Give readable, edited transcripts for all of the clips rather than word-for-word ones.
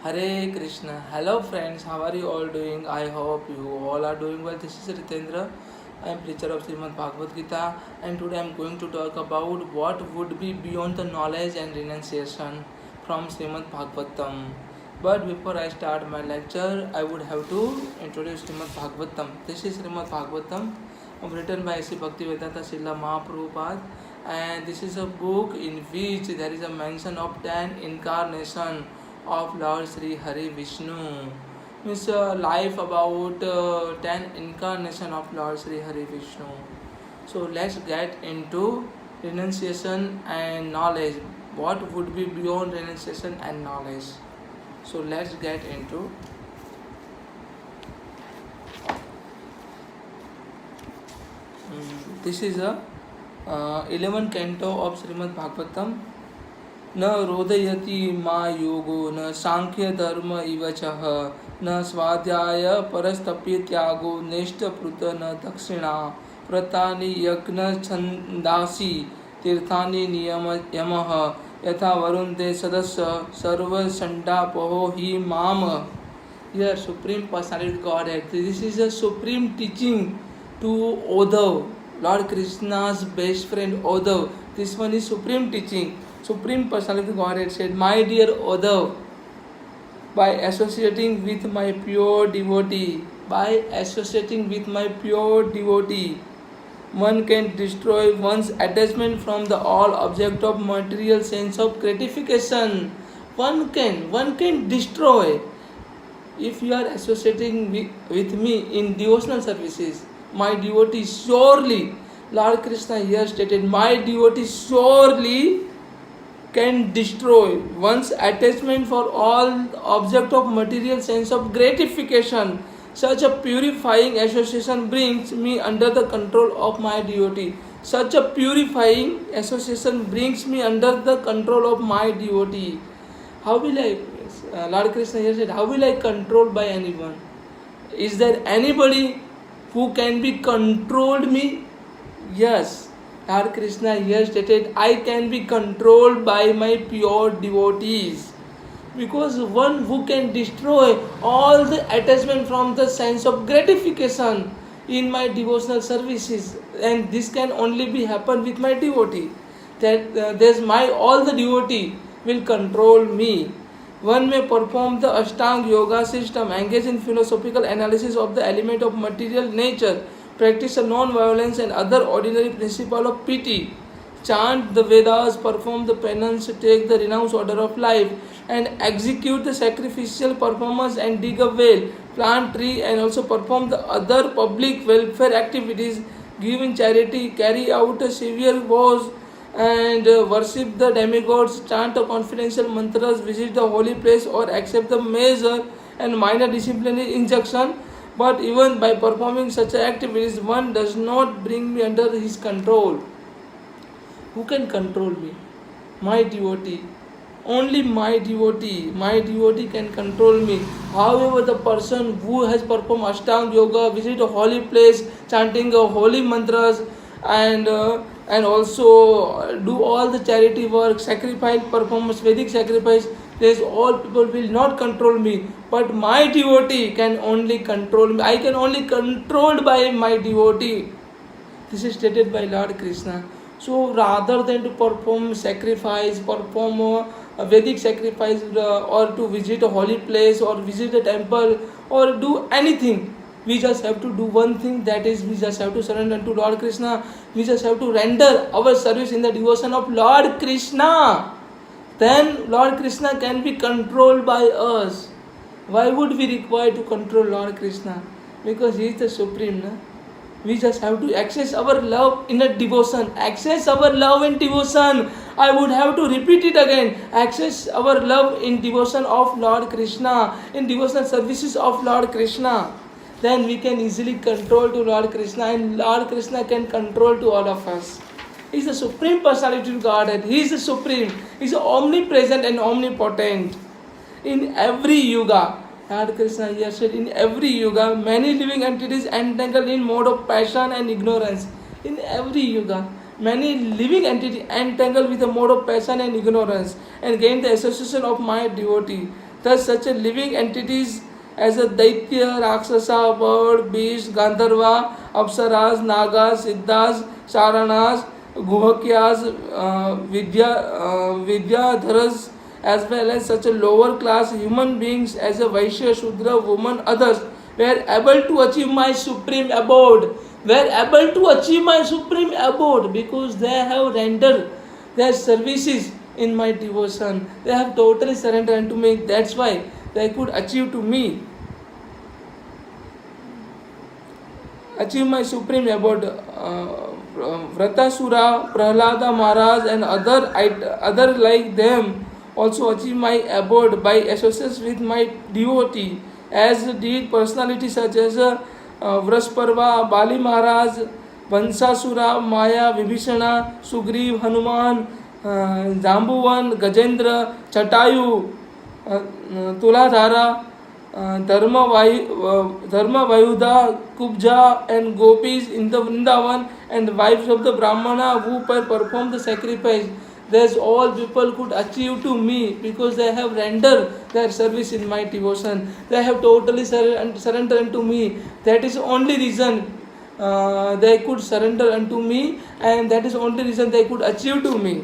Hare Krishna. Hello friends, how are you all doing? I hope you all are doing well. This is Ritendra. I am preacher of Shrimad Bhagvattam and today I am going to talk about what would be beyond the knowledge and renunciation from Shrimad Bhagvattam. But before I start my lecture, I would have to introduce Shrimad Bhagvattam. This is Shrimad Bhagvattam written by Sri Bhaktivedanta Srila Mahaprabhupada, and this is a book in which there is a mention of 10 incarnation of Lord Sri Hari Vishnu. Means life about 10 incarnation of Lord Sri Hari Vishnu. So let's get into renunciation and knowledge. What would be beyond renunciation and knowledge? So let's get into. This is a 11th canto of Srimad Bhagavatam. न रोदयति मा योगो न सांख्य धर्म इव चः न स्वाध्याय परस्तप्य त्यागो नेष्टप्रुत न दक्षिणा व्रतानि यज्ञ छन्दासि तीर्थानि नियम यमः यथा वरुन्ते सदस्य सर्वसंडापहो हि माम. Here Supreme Personality Godhead. This is a supreme teaching to Uddhav, Lord Krishna's best friend Uddhav. This one is supreme teaching. Supreme Personality Godhead said, "My dear Uddhav, by associating with my pure devotee, one can destroy one's attachment from the all object of material sense of gratification. One can destroy. If you are associating with me in devotional services, my devotee surely," Lord Krishna here stated, "my devotee surely can destroy one's attachment for all object of material sense of gratification. Such a purifying association brings me under the control of my devotee. Such a purifying association brings me under the control of my devotee." How will I, Lord Krishna here said, how will I control by anyone? Is there anybody who can be controlled me? Yes. Lord Krishna here stated, "I can be controlled by my pure devotees." Because one who can destroy all the attachment from the sense of gratification in my devotional services, and this can only be happen with my devotee. That there's my all the devotee will control me. One may perform the Ashtanga Yoga system, engage in philosophical analysis of the element of material nature, practice a non-violence and other ordinary principle of pity, chant the Vedas, perform the penance, take the renounced order of life, and execute the sacrificial performance and dig a well, plant tree, and also perform the other public welfare activities, give in charity, carry out severe vows, and worship the demigods, chant the confidential mantras, visit the holy place, or accept the major and minor disciplinary injunction. But even by performing such activities, one does not bring me under his control. Who can control me? My devotee. Only my devotee. My devotee can control me. However, the person who has performed Ashtanga Yoga, visit a holy place, chanting holy mantras, and also do all the charity work, sacrifice, performance, Vedic sacrifice, these all people will not control me, but my devotee can only control me. I can only controlled by my devotee. This is stated by Lord Krishna. So rather than to perform sacrifice, perform a Vedic sacrifice, or to visit a holy place, or visit a temple, or do anything, we just have to do one thing, that is, we just have to surrender to Lord Krishna. We just have to render our service in the devotion of Lord Krishna. Then Lord Krishna can be controlled by us. Why would we require to control Lord Krishna? Because He is the Supreme. Na? We just have to access our love in a devotion. Access our love in devotion. I would have to repeat it again. Access our love in devotion of Lord Krishna, in devotional services of Lord Krishna. Then we can easily control to Lord Krishna, and Lord Krishna can control to all of us. He is the Supreme Personality of Godhead. He is the Supreme. He is omnipresent and omnipotent. In every yuga, Lord Krishna here said, in every yuga, many living entities entangled in mode of passion and ignorance. In every yuga, many living entities entangled with the mode of passion and ignorance, and gain the association of my devotee. Thus, such a living entities as a Daitya, Rakshasa, bird, beast, Gandharva, Apsaras, Nagas, Siddhas, Sharanas, Guhakyas, Vidyadharas, as well as such a lower class human beings as a Vaishya, Shudra, woman, others were able to achieve my supreme abode. Were able to achieve my supreme abode because they have rendered their services in my devotion. They have totally surrendered unto me. That's why they could achieve to me, achieve my supreme abode. Vratasura, Prahlada Maharaj, and other like them also achieve my abode by associates with my devotee, as did personalities such as Vrasparva, Bali Maharaj, Vansasura, Maya, Vibhishana, Sugriv, Hanuman, Jambuvan, Gajendra, Chatayu, Tuladhara, Dharma Vayuda, Kubja, and Gopis in the Vrindavan, and the wives of the Brahmana who perform the sacrifice. Thus all people could achieve to me because they have rendered their service in my devotion. They have totally surrendered unto me. That is the only reason they could surrender unto me, and that is the only reason they could achieve to me.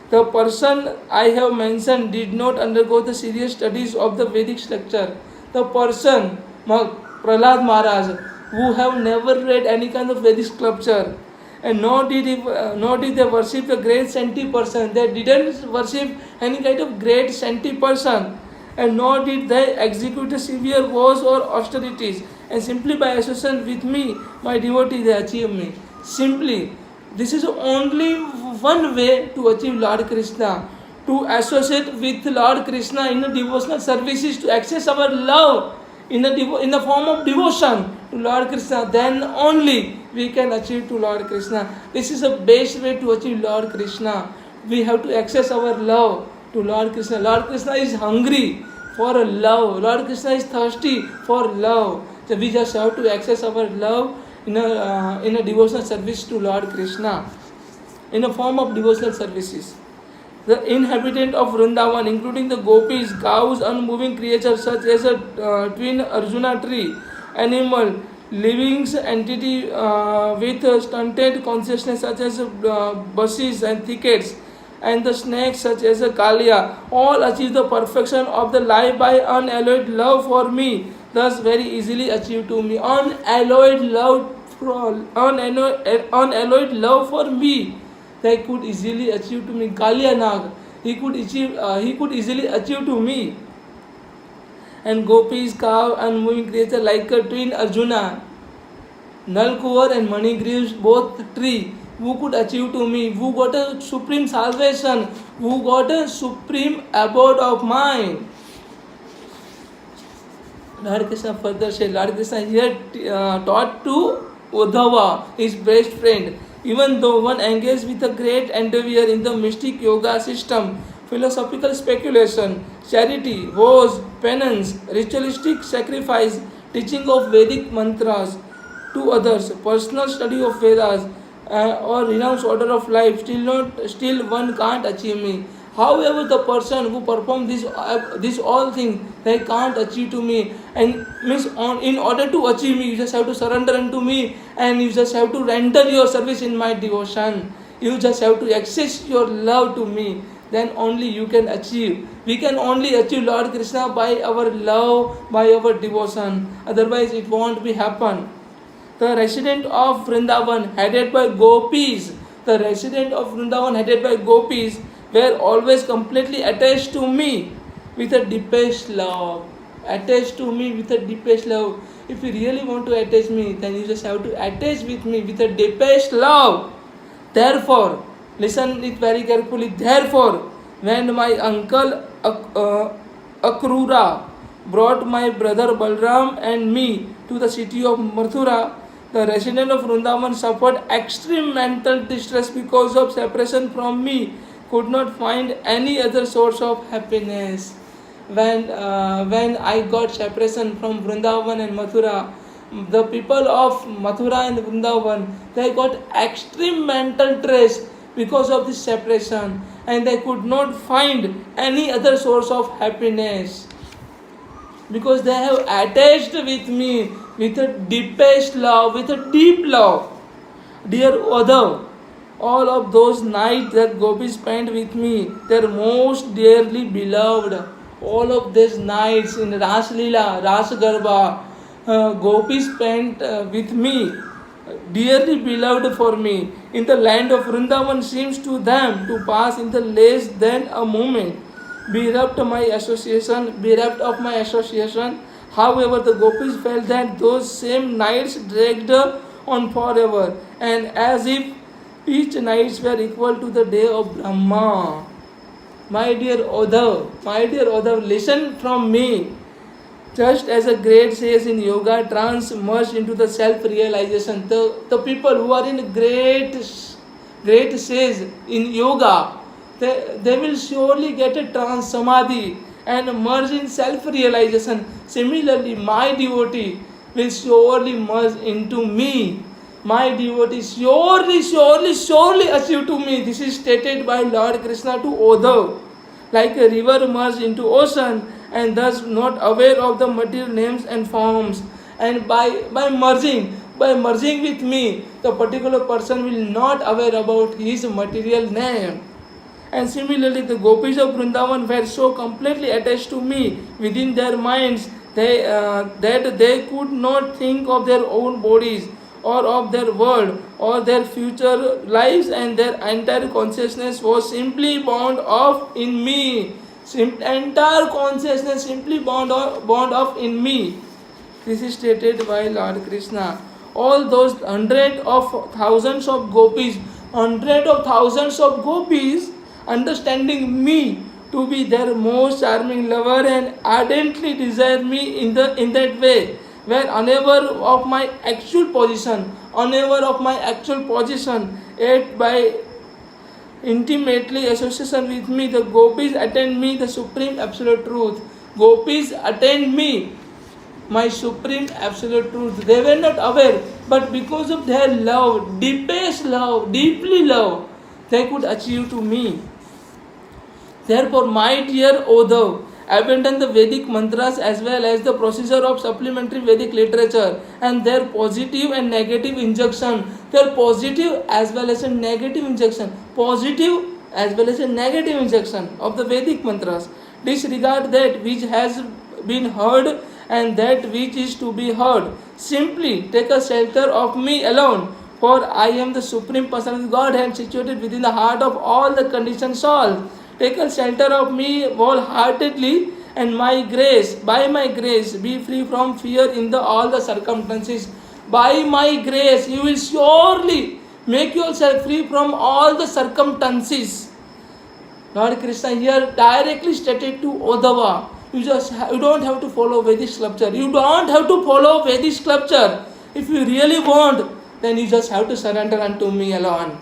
The person I have mentioned did not undergo the serious studies of the Vedic structure. The person, Prahlad Maharaj, who have never read any kind of Vedic sculpture, and nor did they worship a great saintly person. They didn't worship any kind of great saintly person, and nor did they execute a severe vows or austerities. And simply by association with me, my devotee, they achieve me. Simply, this is only one way to achieve Lord Krishna. To associate with Lord Krishna in a devotional services, to access our love in the form of devotion to Lord Krishna, then only we can achieve to Lord Krishna. This is the best way to achieve Lord Krishna. We have to access our love to Lord Krishna. Lord Krishna is hungry for love. Lord Krishna is thirsty for love. So we just have to access our love in a devotional service to Lord Krishna, in a form of devotional services. The inhabitant of Vrindavan, including the gopis, cows, unmoving creatures such as a twin Arjuna tree, animal, living entity with stunted consciousness such as bushes and thickets, and the snakes such as a Kalia, all achieve the perfection of the life by unalloyed love for me, thus very easily achieved to me. Unalloyed love for me, they could easily achieve to me. Kalia Nag, he could easily achieve to me. And gopis, cow, and moving creature like a twin Arjuna, Nalkuvar and Manigrives, both tree, who could achieve to me, who got a supreme salvation, who got a supreme abode of mine. Lord Krishna further said, Lord Krishna here taught to Uddhava, his best friend, even though one engaged with a great endeavor in the mystic yoga system, philosophical speculation, charity, vows, penance, ritualistic sacrifice, teaching of Vedic mantras to others, personal study of Vedas, or renounced order of life, still one can't achieve me. However, the person who perform these all things, they can't achieve to me. And means in order to achieve me, you just have to surrender unto me, and you just have to render your service in my devotion. You just have to access your love to me. Then only you can achieve. We can only achieve Lord Krishna by our love, by our devotion. Otherwise, it won't be happen. The resident of Vrindavan, headed by gopis, were always completely attached to me with a deepest love. Attached to me with a deepest love. If you really want to attach me, then you just have to attach with me with a deepest love. Therefore, listen it very carefully. Therefore, when my uncle Akrura brought my brother Balram and me to the city of Mathura, the resident of Vrindavan suffered extreme mental distress because of separation from me, could not find any other source of happiness. When I got separation from Vrindavan and Mathura, the people of Mathura and Vrindavan, they got extreme mental stress because of this separation, and they could not find any other source of happiness. because they have attached with me with a deepest love, with a deep love. Dear Uddhav, all of those nights that gopis spent with me, their most dearly beloved, all of these nights in Ras Leela, Ras Garba, gopis spent with me, dearly beloved for me, in the land of Vrindavan seems to them to pass in the less than a moment. Bereft of my association. However, the gopis felt that those same nights dragged on forever, and as if each nights were equal to the day of Brahma. My dear Uddhav, listen from me. Just as a great sage in yoga trance merged into the self-realization, the people who are in great sage in yoga, they will surely get a trance samadhi and merge in self-realization. Similarly, my devotee will surely merge into me. My devotee surely achieve to me. This is stated by Lord Krishna to Uddhav. Like a river merged into ocean and thus not aware of the material names and forms. And by merging with me, the particular person will not aware about his material name. And similarly, the gopis of Vrindavan were so completely attached to me within their minds that they could not think of their own bodies or of their world or their future lives, and their entire consciousness was simply bound up in me. Entire consciousness simply bound up in me. This is stated by Lord Krishna. All those hundred of thousands of gopis, understanding me to be their most charming lover and ardently desire me in that way, were unaware of my actual position, yet by intimately association with me, the gopis attend me the supreme absolute truth. Gopis attend me my supreme absolute truth. They were not aware, but because of their love, deepest love, deeply love, they could achieve to me. Therefore, my dear Uddhav, abandon the Vedic mantras as well as the procedure of supplementary Vedic literature and their positive and negative injunction. Their positive as well as a negative injunction. Positive as well as a negative injunction of the Vedic mantras. Disregard that which has been heard and that which is to be heard. Simply take a shelter of me alone, for I am the Supreme Personality of Godhead situated within the heart of all the conditioned souls. Take a shelter of me wholeheartedly, and by my grace, be free from fear in all the circumstances. By my grace, you will surely make yourself free from all the circumstances. Lord Krishna here directly stated to Uddhava, you don't have to follow Vedic sculpture. You don't have to follow Vedic sculpture. If you really want, then you just have to surrender unto me alone.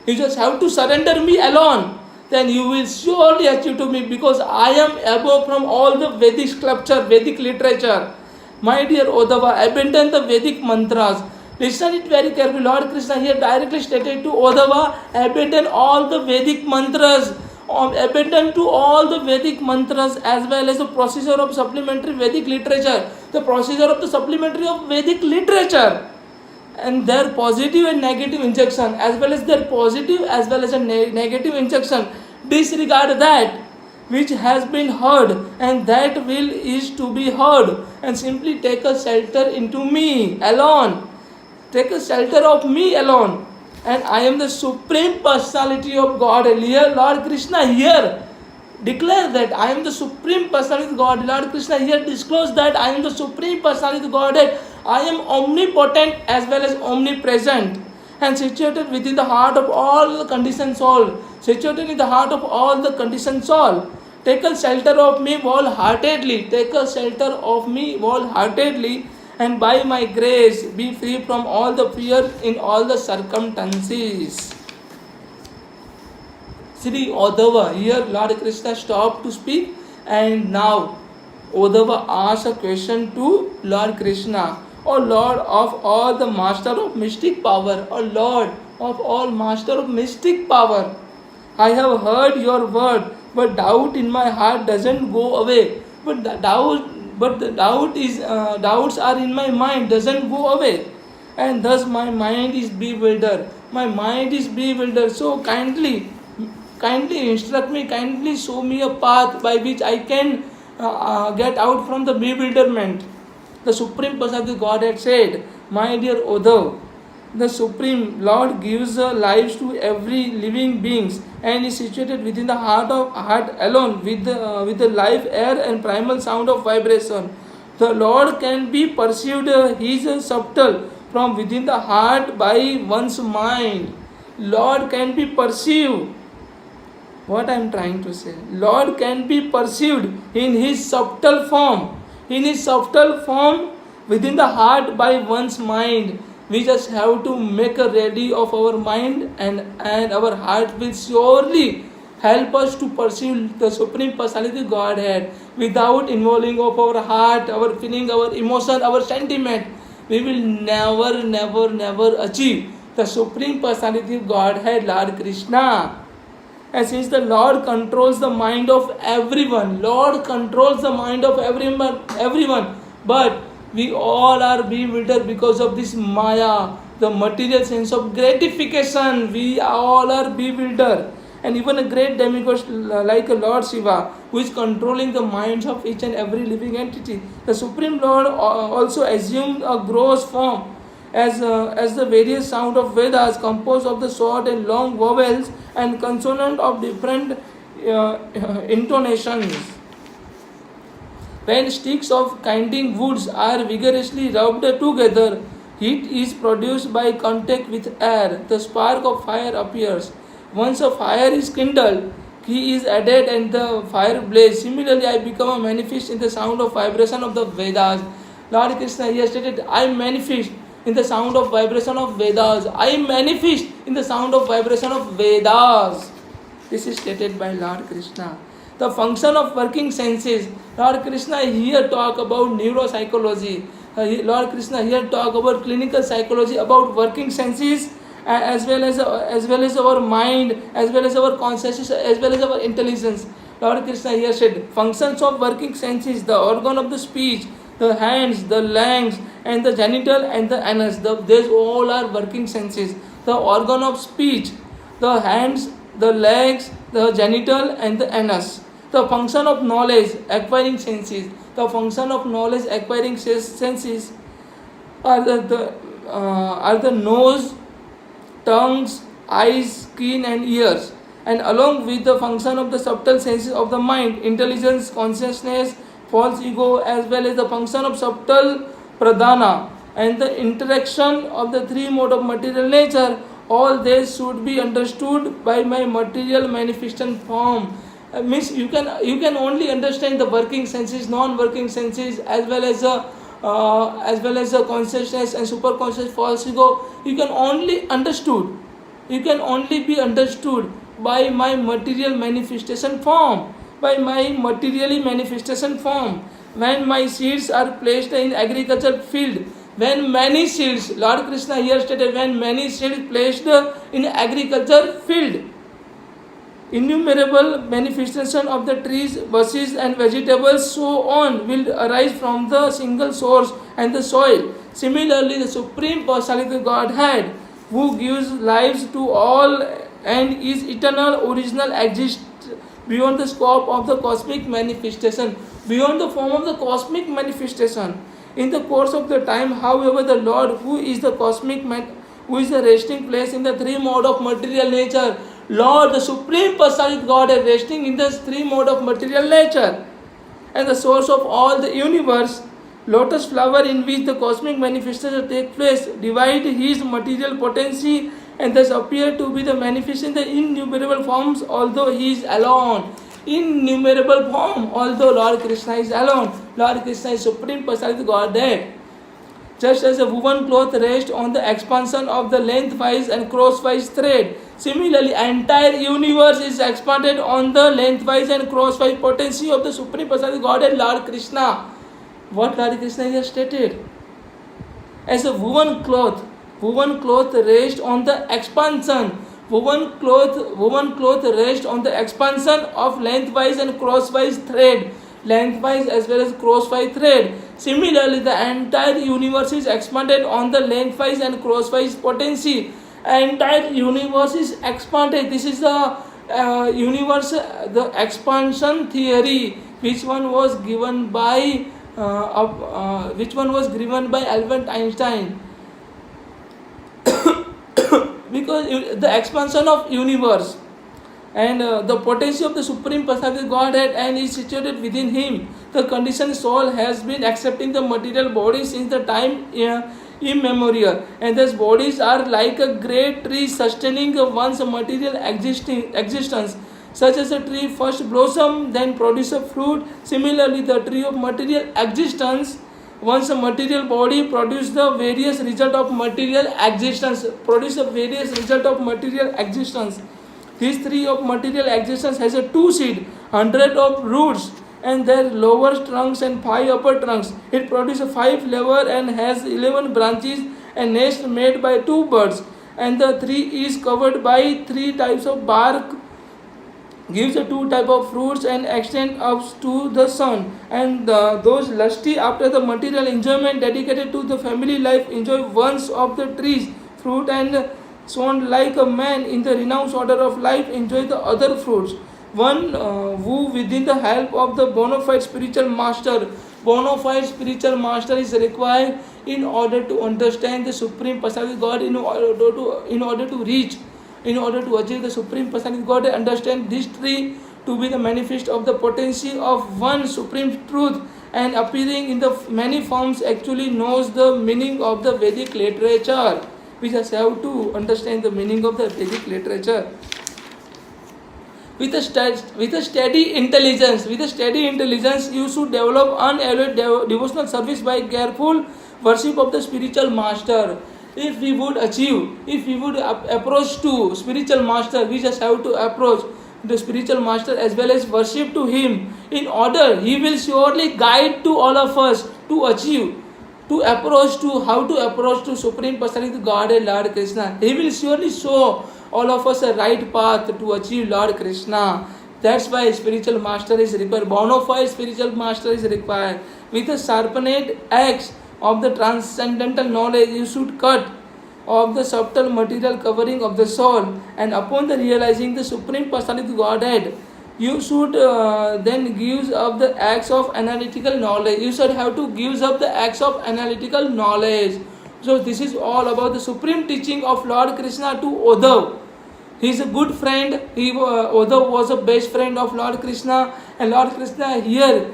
You just have to surrender me alone. Then you will surely achieve to me, because I am above from all the Vedic sculpture, Vedic literature. My dear Uddhava, abandon the Vedic mantras. Listen it very carefully. Lord Krishna here directly stated to Uddhava, abandon all the Vedic mantras. Abandon to all the Vedic mantras as well as the procedure of supplementary Vedic literature. The procedure of the supplementary of Vedic literature. And their positive and negative injunction, as well as their positive as well as a negative injunction. Disregard that which has been heard and that will is to be heard, and simply take a shelter into me alone. Take a shelter of me alone. And I am the Supreme Personality of God. Here Lord Krishna here declare that I am the Supreme Personality of God. Lord Krishna here disclose that I am the Supreme Personality of Godhead. I am omnipotent as well as omnipresent, and situated within the heart of all the conditioned soul. Situated in the heart of all the conditioned soul. Take a shelter of me wholeheartedly. Take a shelter of me wholeheartedly, and by my grace be free from all the fear in all the circumstances. Sri Uddhava, here Lord Krishna stopped to speak, and now Uddhava asks a question to Lord Krishna. O Lord of all the Master of mystic power, O Lord of all Master of mystic power, I have heard your word, but doubt in my heart doesn't go away. But but the doubts are in my mind, doesn't go away, and thus my mind is bewildered. My mind is bewildered. So kindly instruct me, kindly show me a path by which I can get out from the bewilderment. The Supreme Personality of Godhead said, my dear Uddhav, the Supreme Lord gives lives to every living beings and is situated within the heart alone with the life air and primal sound of vibration. The Lord can be perceived, he is subtle from within the heart by one's mind. Lord can be perceived. What I am trying to say, Lord can be perceived in his subtle form, within the heart by one's mind. We just have to make a ready of our mind, and our heart will surely help us to perceive the Supreme Personality Godhead without involving of our heart, our feeling, our emotion, our sentiment. We will never achieve the Supreme Personality Godhead, Lord Krishna. And since the Lord controls the mind of everyone, but we all are bewildered because of this Maya, the material sense of gratification. We all are bewildered. And even a great demigod like Lord Shiva, who is controlling the minds of each and every living entity, the Supreme Lord also assumed a gross form as the various sound of Vedas, composed of the short and long vowels and consonant of different intonations. When sticks of kindling woods are vigorously rubbed together, heat is produced by contact with air. The spark of fire appears. Once a fire is kindled, ghee is added and the fire blazes. Similarly, I become a manifest in the sound of vibration of the Vedas. Lord Krishna here stated, I manifest in the sound of vibration of Vedas. I manifest in the sound of vibration of Vedas. This is stated by Lord Krishna. The function of working senses. Lord Krishna here talk about neuropsychology. Lord Krishna here talk about clinical psychology, about working senses, as well as our mind, as well as our consciousness, as well as our intelligence. Lord Krishna here said, functions of working senses, the organ of the speech, the hands, the legs, and the genital and the anus. These all are working senses. The organ of speech, the hands, the legs, the genital and the anus. The function of knowledge, acquiring senses. The function of knowledge, acquiring senses are the nose, tongues, eyes, skin and ears. And along with the function of the subtle senses of the mind, intelligence, consciousness, false ego, as well as the function of subtle pradhana and the interaction of the three modes of material nature, all these should be understood by my material manifestation form. Means you can only understand the working senses, non-working senses, as well as the consciousness and superconscious false ego. You can only be understood by my material manifestation form. When my seeds are placed in agricultural field, when many seeds, Lord Krishna here stated, when many seeds placed in agricultural field, innumerable manifestation of the trees, bushes and vegetables, so on, will arise from the single source and the soil. Similarly, the Supreme Personality of Godhead, who gives lives to all and is eternal, original, exists beyond the scope of the cosmic manifestation, beyond the form of the cosmic manifestation. In the course of the time, however, the Lord, who is the who is the resting place in the three mode of material nature, Lord, the Supreme Personality God, is resting in the three mode of material nature, and the source of all the universe, lotus flower in which the cosmic manifestation take place, divide his material potency and thus appear to be the manifest in the innumerable forms, although he is alone. Innumerable form, although Lord Krishna is alone. Lord Krishna is Supreme Personality Godhead. Just as a woven cloth rests on the expansion of the lengthwise and crosswise thread, similarly, entire universe is expanded on the lengthwise and crosswise potency of the Supreme Personality Godhead, Lord Krishna. What Lord Krishna has stated? As a woven cloth rests on the expansion. Woven cloth rests on the expansion of lengthwise and crosswise thread. lengthwise as well as crosswise thread. Similarly, the entire universe is expanded on the lengthwise and crosswise potency. Entire universe is expanded. This is the universe, the expansion theory, which one was given by Albert Einstein. Because the expansion of universe and the potency of the supreme personality Godhead and is situated within him. The conditioned soul has been accepting the material body since the time immemorial, and these bodies are like a great tree sustaining one's material existence. Such as a tree first blossom, then produce a fruit. Similarly, the tree of material existence, once a material body produce the various result of material existence, This tree of material existence has a two seed, 100 of roots, and their lower trunks and 5 upper trunks. It produces 5 lever and has 11 branches, and nest made by 2 birds. And the tree is covered by 3 types of bark, gives a 2 type of fruits, and extend up to the sun. And those lusty after the material enjoyment dedicated to the family life enjoy ones of the trees fruit, and sown like a man in the renounced order of life enjoy the other fruits. One who within the help of the bona fide spiritual master is required in order to understand the supreme personality God, in order to achieve the supreme personality God, understand this tree to be the manifest of the potency of one supreme truth, and appearing in the many forms actually knows the meaning of the Vedic literature. We just have to understand the meaning of the Vedic literature. With a steady intelligence, you should develop unalloyed devotional service by careful worship of the spiritual master. If we would approach to spiritual master, we just have to approach the spiritual master as well as worship to him. In order, he will surely guide to all of us to achieve, how to approach to Supreme Personality Godhead Lord Krishna. He will surely show all of us a right path to achieve Lord Krishna. That's why spiritual master is required. Bona fide spiritual master is required. With a sharpened axe of the transcendental knowledge, you should cut of the subtle material covering of the soul, and upon the realizing the Supreme Personality Godhead, you should then give up the acts of analytical knowledge. You should have to give up the acts of analytical knowledge. So this is all about the supreme teaching of Lord Krishna to Uddhav. He is a good friend. Uddhav was a best friend of Lord Krishna, and Lord Krishna here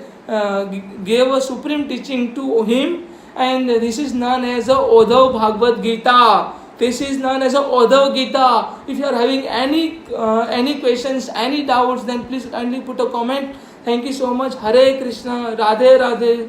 gave a supreme teaching to him, and this is known as a Uddhav Bhagavad Gita. This is known as a Uddhav Gita. If you are having any questions, any doubts, then please kindly put a comment. Thank you so much. Hare Krishna. Radhe Radhe.